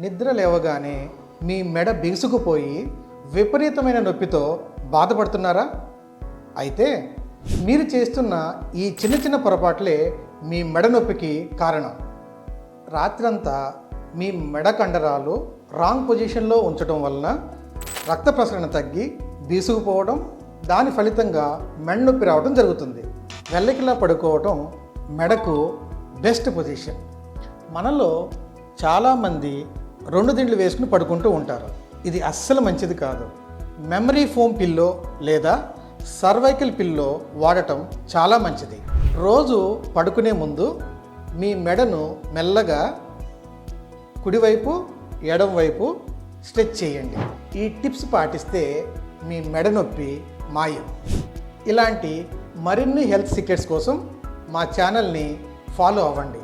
నిద్ర లేవగానే మీ మెడ బిగుసుకుపోయి విపరీతమైన నొప్పితో బాధపడుతున్నారా? అయితే మీరు చేస్తున్న ఈ చిన్న చిన్న పొరపాట్లే మీ మెడ నొప్పికి కారణం. రాత్రంతా మీ మెడ కండరాలు రాంగ్ పొజిషన్లో ఉంచడం వలన రక్త ప్రసరణ తగ్గి బీసుకుపోవడం, దాని ఫలితంగా మెడ నొప్పి రావడం జరుగుతుంది. వెల్లకిలా పడుకోవడం మెడకు బెస్ట్ పొజిషన్. మనలో చాలామంది 2 దిండ్లు వేసుకుని పడుకుంటూ ఉంటారు. ఇది అస్సలు మంచిది కాదు. మెమరీ ఫోమ్ పిల్లో లేదా సర్వైకల్ పిల్లో వాడటం చాలా మంచిది. రోజు పడుకునే ముందు మీ మెడను మెల్లగా కుడివైపు ఎడమవైపు స్ట్రెచ్ చేయండి. ఈ టిప్స్ పాటిస్తే మీ మెడ నొప్పి మాయం. ఇలాంటి మరిన్ని హెల్త్ సీక్రెట్స్ కోసం మా ఛానల్ని ఫాలో అవ్వండి.